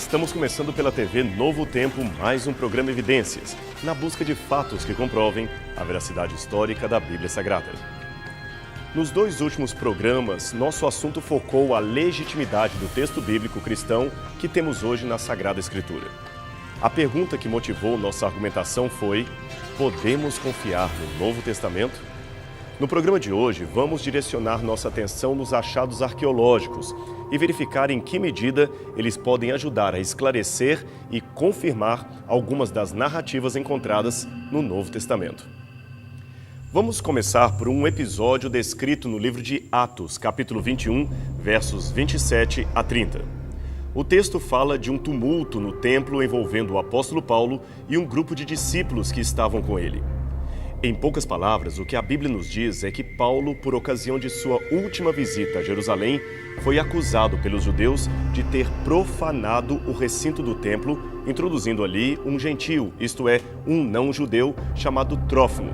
Estamos começando pela TV Novo Tempo mais um programa Evidências, na busca de fatos que comprovem a veracidade histórica da Bíblia Sagrada. Nos dois últimos programas, nosso assunto focou a legitimidade do texto bíblico cristão que temos hoje na Sagrada Escritura. A pergunta que motivou nossa argumentação foi: podemos confiar no Novo Testamento? No programa de hoje, vamos direcionar nossa atenção nos achados arqueológicos e verificar em que medida eles podem ajudar a esclarecer e confirmar algumas das narrativas encontradas no Novo Testamento. Vamos começar por um episódio descrito no livro de Atos, capítulo 21, versos 27 a 30. O texto fala de um tumulto no templo envolvendo o apóstolo Paulo e um grupo de discípulos que estavam com ele. Em poucas palavras, o que a Bíblia nos diz é que Paulo, por ocasião de sua última visita a Jerusalém, foi acusado pelos judeus de ter profanado o recinto do templo, introduzindo ali um gentio, isto é, um não-judeu, chamado Trófimo.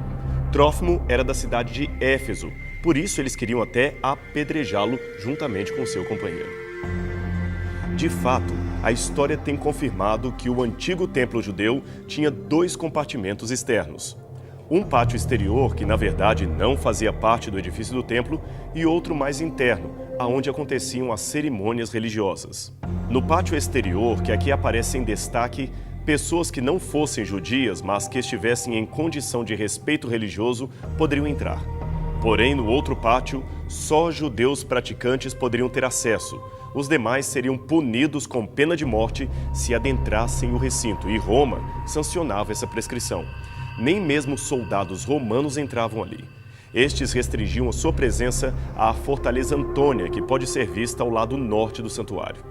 Trófimo era da cidade de Éfeso, por isso eles queriam até apedrejá-lo juntamente com seu companheiro. De fato, a história tem confirmado que o antigo templo judeu tinha dois compartimentos externos. Um pátio exterior, que na verdade não fazia parte do edifício do templo, e outro mais interno, aonde aconteciam as cerimônias religiosas. No pátio exterior, que aqui aparece em destaque, pessoas que não fossem judias, mas que estivessem em condição de respeito religioso, poderiam entrar. Porém, no outro pátio, só judeus praticantes poderiam ter acesso. Os demais seriam punidos com pena de morte se adentrassem o recinto, e Roma sancionava essa prescrição. Nem mesmo soldados romanos entravam ali. Estes restringiam a sua presença à Fortaleza Antônia, que pode ser vista ao lado norte do santuário.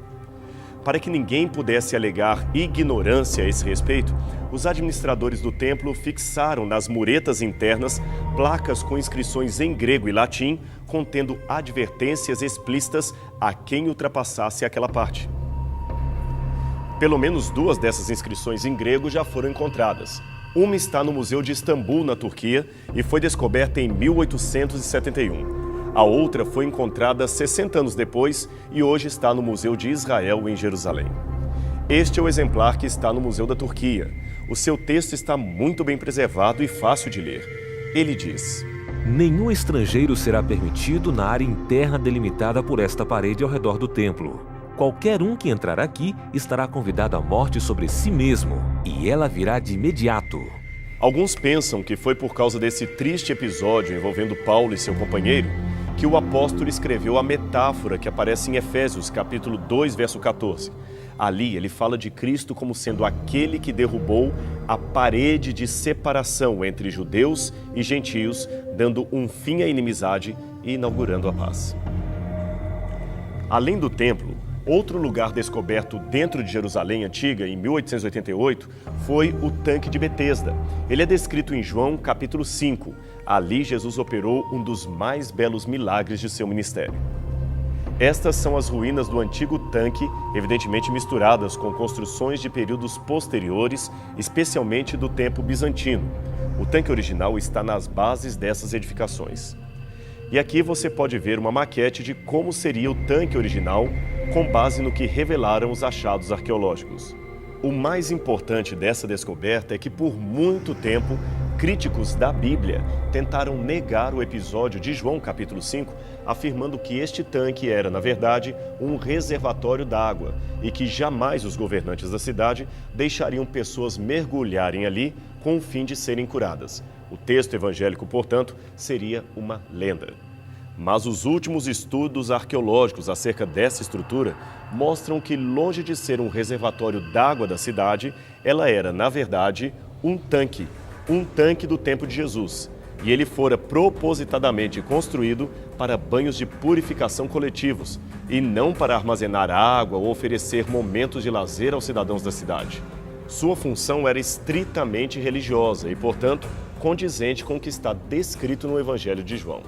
Para que ninguém pudesse alegar ignorância a esse respeito, os administradores do templo fixaram nas muretas internas placas com inscrições em grego e latim, contendo advertências explícitas a quem ultrapassasse aquela parte. Pelo menos duas dessas inscrições em grego já foram encontradas. Uma está no Museu de Istambul, na Turquia, e foi descoberta em 1871. A outra foi encontrada 60 anos depois e hoje está no Museu de Israel, em Jerusalém. Este é o exemplar que está no Museu da Turquia. O seu texto está muito bem preservado e fácil de ler. Ele diz: nenhum estrangeiro será permitido na área interna delimitada por esta parede ao redor do templo. Qualquer um que entrar aqui estará convidado à morte sobre si mesmo, e ela virá de imediato. Alguns pensam que foi por causa desse triste episódio envolvendo Paulo e seu companheiro que o apóstolo escreveu a metáfora que aparece em Efésios, capítulo 2, verso 14. Ali ele fala de Cristo como sendo aquele que derrubou a parede de separação entre judeus e gentios, dando um fim à inimizade e inaugurando a paz. Além do templo, outro lugar descoberto dentro de Jerusalém antiga, em 1888, foi o tanque de Betesda. Ele é descrito em João capítulo 5. Ali Jesus operou um dos mais belos milagres de seu ministério. Estas são as ruínas do antigo tanque, evidentemente misturadas com construções de períodos posteriores, especialmente do tempo bizantino. O tanque original está nas bases dessas edificações. E aqui você pode ver uma maquete de como seria o tanque original, com base no que revelaram os achados arqueológicos. O mais importante dessa descoberta é que, por muito tempo, críticos da Bíblia tentaram negar o episódio de João capítulo 5, afirmando que este tanque era, na verdade, um reservatório d'água e que jamais os governantes da cidade deixariam pessoas mergulharem ali com o fim de serem curadas. O texto evangélico, portanto, seria uma lenda. Mas os últimos estudos arqueológicos acerca dessa estrutura mostram que, longe de ser um reservatório d'água da cidade, ela era, na verdade, um tanque do tempo de Jesus. E ele fora propositadamente construído para banhos de purificação coletivos e não para armazenar água ou oferecer momentos de lazer aos cidadãos da cidade. Sua função era estritamente religiosa e, portanto, condizente com o que está descrito no Evangelho de João.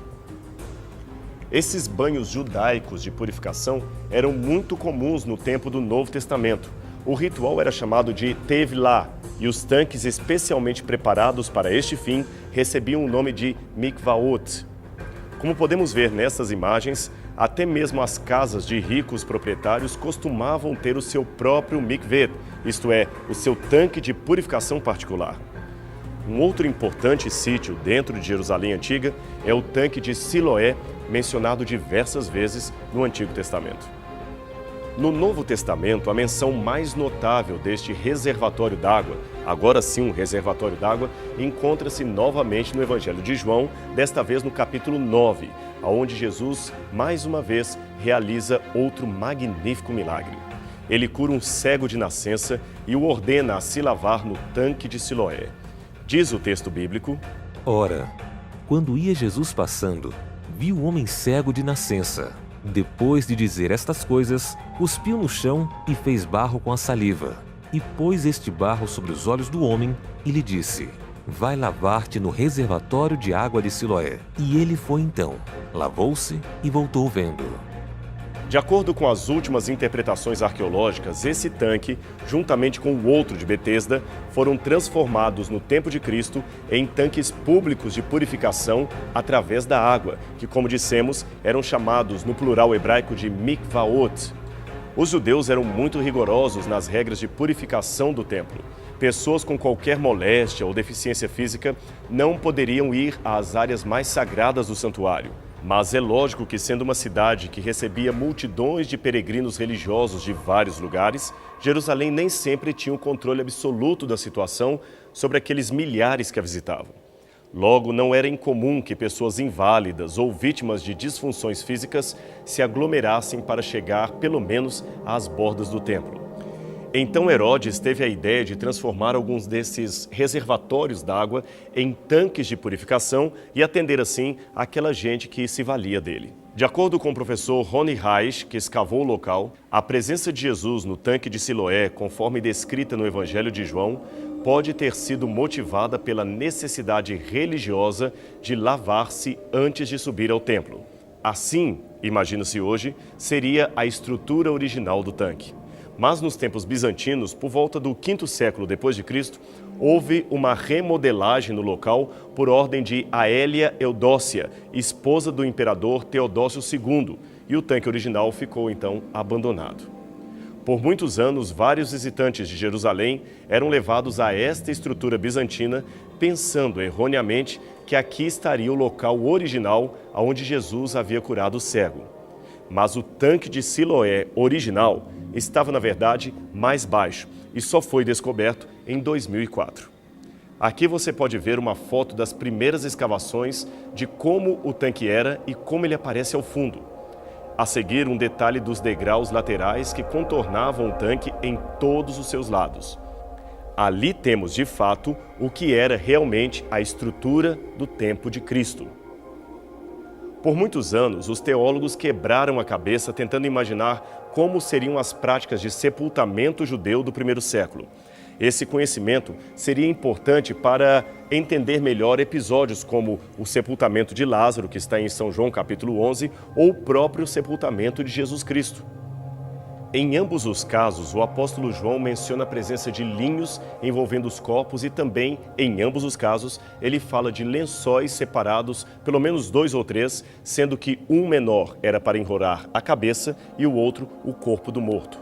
Esses banhos judaicos de purificação eram muito comuns no tempo do Novo Testamento. O ritual era chamado de Tevilá, e os tanques especialmente preparados para este fim recebiam o nome de Mikvaot. Como podemos ver nessas imagens, até mesmo as casas de ricos proprietários costumavam ter o seu próprio mikveh, isto é, o seu tanque de purificação particular. Um outro importante sítio dentro de Jerusalém Antiga é o tanque de Siloé, mencionado diversas vezes no Antigo Testamento. No Novo Testamento, a menção mais notável deste reservatório d'água, agora sim um reservatório d'água, encontra-se novamente no Evangelho de João, desta vez no capítulo 9, onde Jesus, mais uma vez, realiza outro magnífico milagre. Ele cura um cego de nascença e o ordena a se lavar no tanque de Siloé. Diz o texto bíblico: Ora, quando ia Jesus passando, viu o homem cego de nascença. Depois de dizer estas coisas, cuspiu no chão e fez barro com a saliva. E pôs este barro sobre os olhos do homem e lhe disse: Vai lavar-te no reservatório de água de Siloé. E ele foi então, lavou-se e voltou vendo. De acordo com as últimas interpretações arqueológicas, esse tanque, juntamente com o outro de Betesda, foram transformados no tempo de Cristo em tanques públicos de purificação através da água, que, como dissemos, eram chamados no plural hebraico de mikvaot. Os judeus eram muito rigorosos nas regras de purificação do templo. Pessoas com qualquer moléstia ou deficiência física não poderiam ir às áreas mais sagradas do santuário. Mas é lógico que, sendo uma cidade que recebia multidões de peregrinos religiosos de vários lugares, Jerusalém nem sempre tinha o controle absoluto da situação sobre aqueles milhares que a visitavam. Logo, não era incomum que pessoas inválidas ou vítimas de disfunções físicas se aglomerassem para chegar, pelo menos, às bordas do templo. Então Herodes teve a ideia de transformar alguns desses reservatórios d'água em tanques de purificação e atender assim aquela gente que se valia dele. De acordo com o professor Rony Reich, que escavou o local, a presença de Jesus no tanque de Siloé, conforme descrita no Evangelho de João, pode ter sido motivada pela necessidade religiosa de lavar-se antes de subir ao templo. Assim, imagina-se hoje, seria a estrutura original do tanque. Mas nos tempos bizantinos, por volta do V século depois de Cristo, houve uma remodelagem no local por ordem de Aélia Eudócia, esposa do imperador Teodósio II, e o tanque original ficou então abandonado. Por muitos anos, vários visitantes de Jerusalém eram levados a esta estrutura bizantina, pensando erroneamente que aqui estaria o local original onde Jesus havia curado o cego. Mas o tanque de Siloé original estava, na verdade, mais baixo e só foi descoberto em 2004. Aqui você pode ver uma foto das primeiras escavações de como o tanque era e como ele aparece ao fundo. A seguir, um detalhe dos degraus laterais que contornavam o tanque em todos os seus lados. Ali temos, de fato, o que era realmente a estrutura do tempo de Cristo. Por muitos anos, os teólogos quebraram a cabeça tentando imaginar como seriam as práticas de sepultamento judeu do primeiro século. Esse conhecimento seria importante para entender melhor episódios como o sepultamento de Lázaro, que está em São João capítulo 11, ou o próprio sepultamento de Jesus Cristo. Em ambos os casos, o apóstolo João menciona a presença de linhos envolvendo os corpos e também, em ambos os casos, ele fala de lençóis separados, pelo menos 2 ou 3, sendo que um menor era para enrolar a cabeça e o outro o corpo do morto.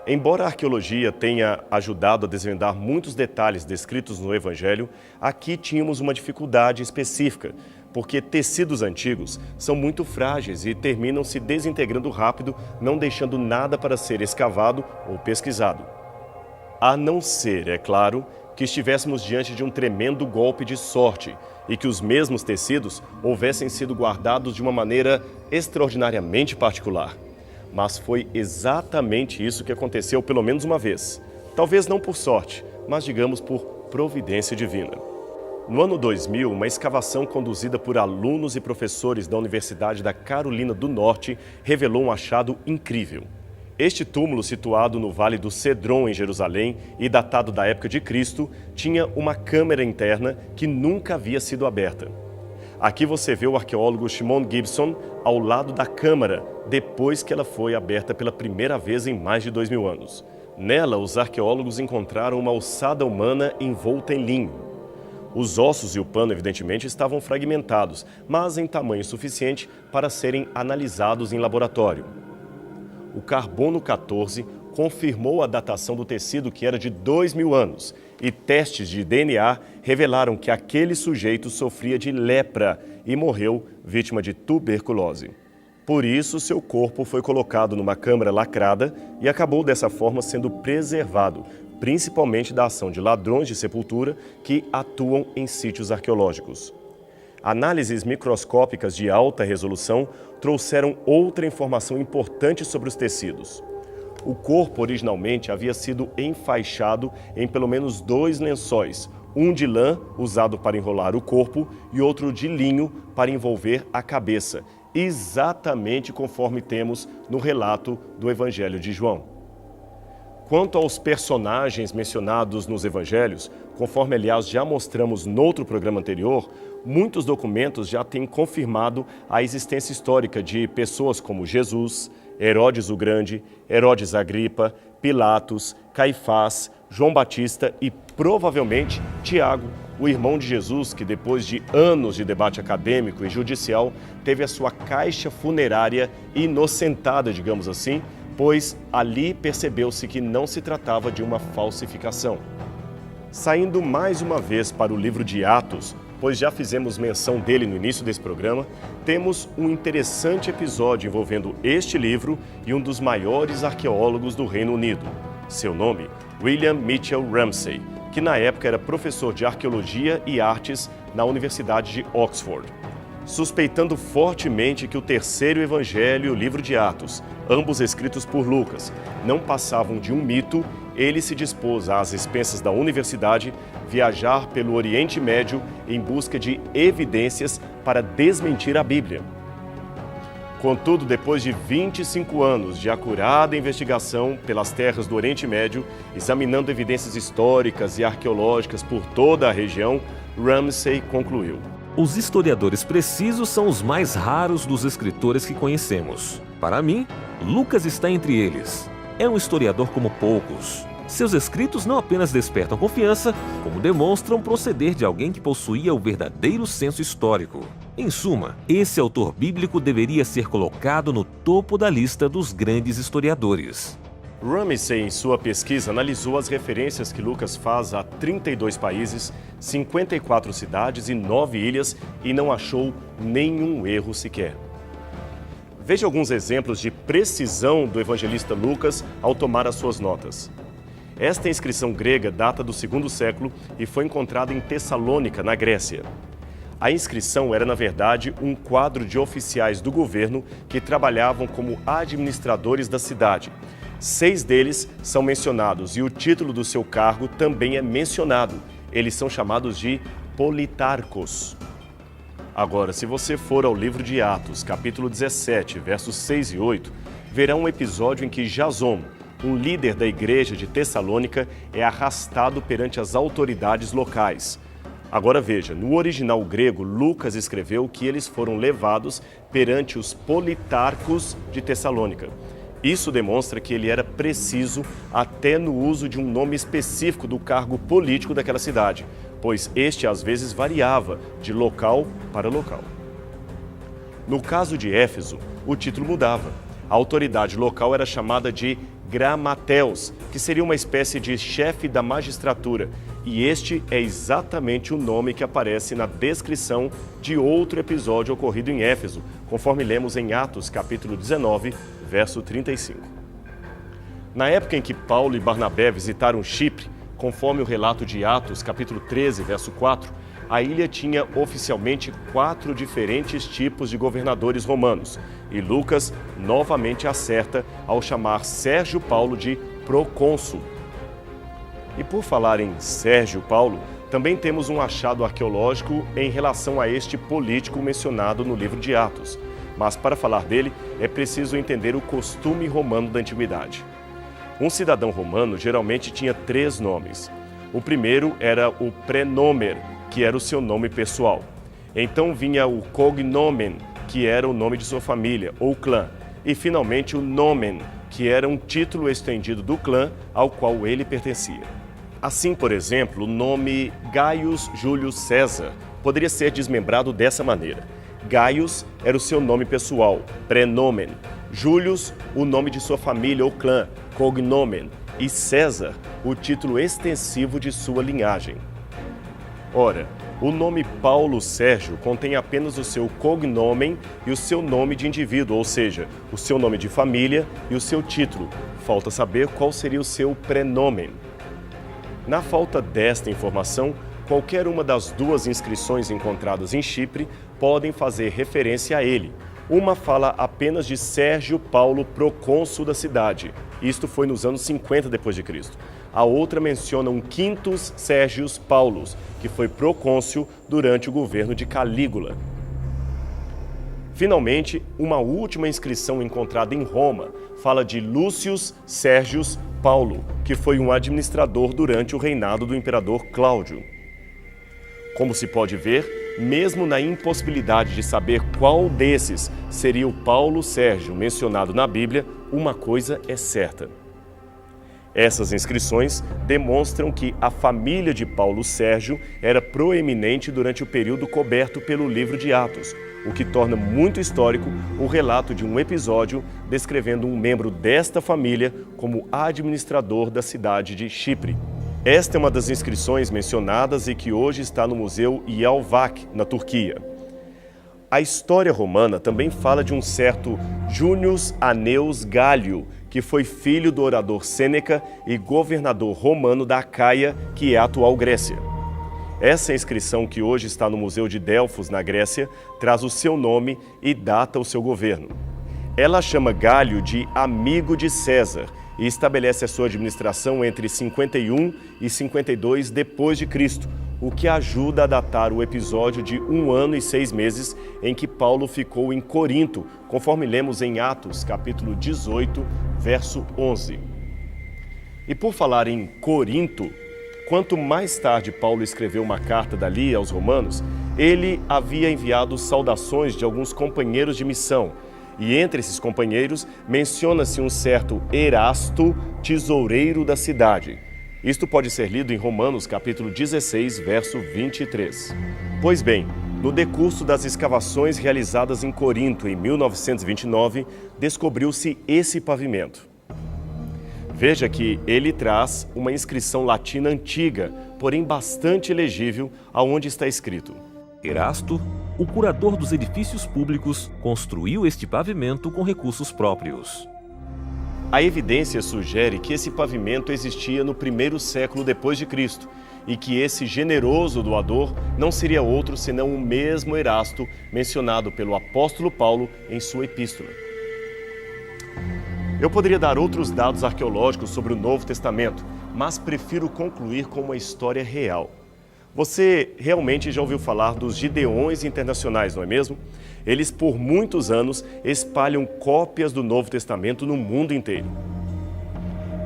Embora a arqueologia tenha ajudado a desvendar muitos detalhes descritos no Evangelho, aqui tínhamos uma dificuldade específica, porque tecidos antigos são muito frágeis e terminam se desintegrando rápido, não deixando nada para ser escavado ou pesquisado. A não ser, é claro, que estivéssemos diante de um tremendo golpe de sorte e que os mesmos tecidos houvessem sido guardados de uma maneira extraordinariamente particular. Mas foi exatamente isso que aconteceu pelo menos uma vez. Talvez não por sorte, mas digamos por providência divina. No ano 2000, uma escavação conduzida por alunos e professores da Universidade da Carolina do Norte revelou um achado incrível. Este túmulo, situado no Vale do Cedron, em Jerusalém, e datado da época de Cristo, tinha uma câmara interna que nunca havia sido aberta. Aqui você vê o arqueólogo Shimon Gibson ao lado da câmara, depois que ela foi aberta pela primeira vez em mais de 2000 anos. Nela, os arqueólogos encontraram uma ossada humana envolta em linho. Os ossos e o pano, evidentemente, estavam fragmentados, mas em tamanho suficiente para serem analisados em laboratório. O carbono 14 confirmou a datação do tecido, que era de 2.000 anos, e testes de DNA revelaram que aquele sujeito sofria de lepra e morreu vítima de tuberculose. Por isso, seu corpo foi colocado numa câmara lacrada e acabou dessa forma sendo preservado, principalmente da ação de ladrões de sepultura que atuam em sítios arqueológicos. Análises microscópicas de alta resolução trouxeram outra informação importante sobre os tecidos. O corpo originalmente havia sido enfaixado em pelo menos 2 lençóis, um de lã, usado para enrolar o corpo, e outro de linho para envolver a cabeça, exatamente conforme temos no relato do Evangelho de João. Quanto aos personagens mencionados nos evangelhos, conforme aliás já mostramos noutro programa anterior, muitos documentos já têm confirmado a existência histórica de pessoas como Jesus, Herodes o Grande, Herodes Agripa, Pilatos, Caifás, João Batista e provavelmente Tiago, o irmão de Jesus, que depois de anos de debate acadêmico e judicial, teve a sua caixa funerária inocentada, digamos assim, pois ali percebeu-se que não se tratava de uma falsificação. Saindo mais uma vez para o livro de Atos, pois já fizemos menção dele no início desse programa, temos um interessante episódio envolvendo este livro e um dos maiores arqueólogos do Reino Unido. Seu nome, William Mitchell Ramsay, que na época era professor de arqueologia e artes na Universidade de Oxford. Suspeitando fortemente que o terceiro evangelho e o livro de Atos, ambos escritos por Lucas, não passavam de um mito, ele se dispôs, às expensas da universidade, viajar pelo Oriente Médio em busca de evidências para desmentir a Bíblia. Contudo, depois de 25 anos de acurada investigação pelas terras do Oriente Médio, examinando evidências históricas e arqueológicas por toda a região, Ramsay concluiu: os historiadores precisos são os mais raros dos escritores que conhecemos. Para mim, Lucas está entre eles. É um historiador como poucos. Seus escritos não apenas despertam confiança, como demonstram proceder de alguém que possuía o verdadeiro senso histórico. Em suma, esse autor bíblico deveria ser colocado no topo da lista dos grandes historiadores. Ramsay, em sua pesquisa, analisou as referências que Lucas faz a 32 países, 54 cidades e 9 ilhas e não achou nenhum erro sequer. Veja alguns exemplos de precisão do evangelista Lucas ao tomar as suas notas. Esta inscrição grega data do II século e foi encontrada em Tessalônica, na Grécia. A inscrição era, na verdade, um quadro de oficiais do governo que trabalhavam como administradores da cidade. 6 deles são mencionados e o título do seu cargo também é mencionado. Eles são chamados de politarcos. Agora, se você for ao livro de Atos, capítulo 17, versos 6 e 8, verá um episódio em que Jason, um líder da igreja de Tessalônica, é arrastado perante as autoridades locais. Agora veja, no original grego, Lucas escreveu que eles foram levados perante os politarcos de Tessalônica. Isso demonstra que ele era preciso até no uso de um nome específico do cargo político daquela cidade, pois este às vezes variava de local para local. No caso de Éfeso, o título mudava. A autoridade local era chamada de Gramateus, que seria uma espécie de chefe da magistratura, e este é exatamente o nome que aparece na descrição de outro episódio ocorrido em Éfeso, conforme lemos em Atos, capítulo 19, verso 35. Na época em que Paulo e Barnabé visitaram Chipre, conforme o relato de Atos, capítulo 13, verso 4, a ilha tinha oficialmente 4 diferentes tipos de governadores romanos, e Lucas novamente acerta ao chamar Sérgio Paulo de procônsul. E por falar em Sérgio Paulo, também temos um achado arqueológico em relação a este político mencionado no livro de Atos. Mas para falar dele, é preciso entender o costume romano da antiguidade. Um cidadão romano geralmente tinha 3 nomes. O primeiro era o prenomen, que era o seu nome pessoal. Então vinha o cognomen, que era o nome de sua família, ou clã. E finalmente o nomen, que era um título estendido do clã ao qual ele pertencia. Assim, por exemplo, o nome Gaius Július César poderia ser desmembrado dessa maneira. Gaius era o seu nome pessoal, prenomen. Július, o nome de sua família ou clã, cognomen. E César, o título extensivo de sua linhagem. Ora, o nome Paulo Sérgio contém apenas o seu cognomen e o seu nome de indivíduo, ou seja, o seu nome de família e o seu título. Falta saber qual seria o seu prenomen. Na falta desta informação, qualquer uma das duas inscrições encontradas em Chipre podem fazer referência a ele. Uma fala apenas de Sérgio Paulo, procônsul da cidade. Isto foi nos anos 50 d.C. A outra menciona um Quintus Sérgius Paulus, que foi procônsul durante o governo de Calígula. Finalmente, uma última inscrição encontrada em Roma fala de Lúcius Sérgius Paulo, que foi um administrador durante o reinado do imperador Cláudio. Como se pode ver, mesmo na impossibilidade de saber qual desses seria o Paulo Sérgio mencionado na Bíblia, uma coisa é certa. Essas inscrições demonstram que a família de Paulo Sérgio era proeminente durante o período coberto pelo livro de Atos, o que torna muito histórico o relato de um episódio descrevendo um membro desta família como administrador da cidade de Chipre. Esta é uma das inscrições mencionadas e que hoje está no Museu Yalvac, na Turquia. A história romana também fala de um certo Június Aneus Gálio, que foi filho do orador Sêneca e governador romano da Acaia, que é a atual Grécia. Essa inscrição, que hoje está no Museu de Delfos, na Grécia, traz o seu nome e data o seu governo. Ela chama Gálio de amigo de César e estabelece a sua administração entre 51 e 52 d.C., o que ajuda a datar o episódio de 1 ano e 6 meses em que Paulo ficou em Corinto, conforme lemos em Atos, capítulo 18, verso 11. E por falar em Corinto, quanto mais tarde Paulo escreveu uma carta dali aos romanos, ele havia enviado saudações de alguns companheiros de missão, e entre esses companheiros menciona-se um certo Erasto, tesoureiro da cidade. Isto pode ser lido em Romanos capítulo 16, verso 23. Pois bem, no decurso das escavações realizadas em Corinto em 1929, descobriu-se esse pavimento. Veja que ele traz uma inscrição latina antiga, porém bastante legível, aonde está escrito: Erasto, o curador dos edifícios públicos, construiu este pavimento com recursos próprios. A evidência sugere que esse pavimento existia no primeiro século depois de Cristo e que esse generoso doador não seria outro senão o mesmo Erasto mencionado pelo apóstolo Paulo em sua epístola. Eu poderia dar outros dados arqueológicos sobre o Novo Testamento, mas prefiro concluir com uma história real. Você realmente já ouviu falar dos Gideões Internacionais, não é mesmo? Eles, por muitos anos, espalham cópias do Novo Testamento no mundo inteiro.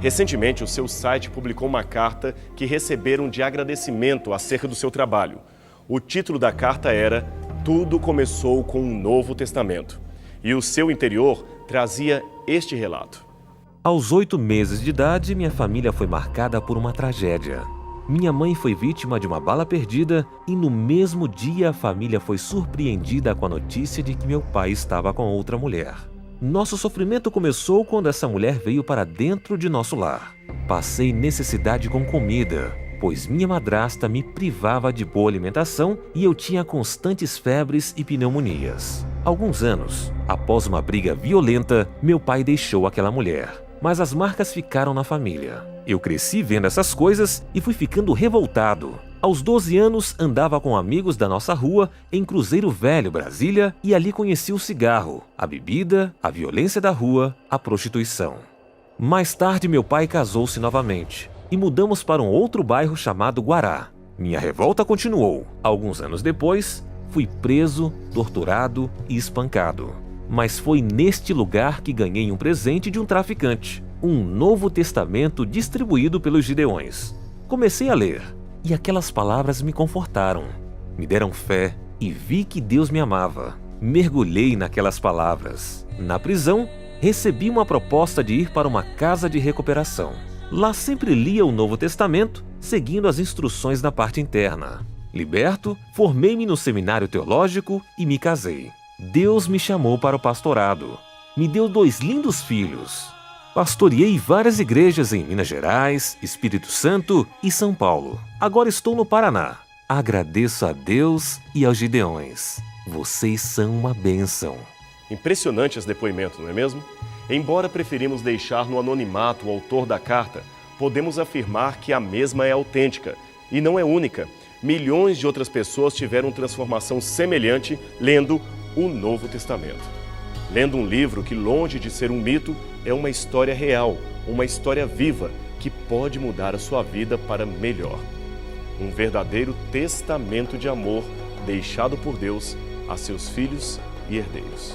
Recentemente, o seu site publicou uma carta que receberam de agradecimento acerca do seu trabalho. O título da carta era Tudo Começou com o Novo Testamento. E o seu interior trazia este relato. Aos 8 meses de idade, minha família foi marcada por uma tragédia. Minha mãe foi vítima de uma bala perdida e no mesmo dia a família foi surpreendida com a notícia de que meu pai estava com outra mulher. Nosso sofrimento começou quando essa mulher veio para dentro de nosso lar. Passei necessidade com comida, pois minha madrasta me privava de boa alimentação e eu tinha constantes febres e pneumonias. Alguns anos, após uma briga violenta, meu pai deixou aquela mulher, mas as marcas ficaram na família. Eu cresci vendo essas coisas e fui ficando revoltado. Aos 12 anos, andava com amigos da nossa rua em Cruzeiro Velho, Brasília, e ali conheci o cigarro, a bebida, a violência da rua, a prostituição. Mais tarde, meu pai casou-se novamente e mudamos para um outro bairro chamado Guará. Minha revolta continuou. Alguns anos depois, fui preso, torturado e espancado. Mas foi neste lugar que ganhei um presente de um traficante, um Novo Testamento distribuído pelos Gideões. Comecei a ler, e aquelas palavras me confortaram, me deram fé e vi que Deus me amava. Mergulhei naquelas palavras. Na prisão, recebi uma proposta de ir para uma casa de recuperação. Lá sempre lia o Novo Testamento seguindo as instruções da parte interna. Liberto, formei-me no seminário teológico e me casei. Deus me chamou para o pastorado. Me deu 2 lindos filhos. Pastoreei várias igrejas em Minas Gerais, Espírito Santo e São Paulo. Agora estou no Paraná. Agradeço a Deus e aos Gideões. Vocês são uma bênção. Impressionante esse depoimento, não é mesmo? Embora preferimos deixar no anonimato o autor da carta, podemos afirmar que a mesma é autêntica e não é única. Milhões de outras pessoas tiveram transformação semelhante lendo o Novo Testamento. Lendo um livro que, longe de ser um mito, é uma história real, uma história viva que pode mudar a sua vida para melhor. Um verdadeiro testamento de amor deixado por Deus a seus filhos e herdeiros.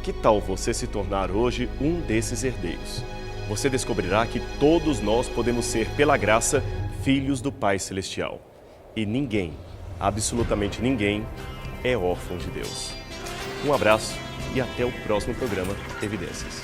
Que tal você se tornar hoje um desses herdeiros? Você descobrirá que todos nós podemos ser, pela graça, filhos do Pai Celestial. E ninguém, absolutamente ninguém, é órfão de Deus. Um abraço e até o próximo programa Evidências.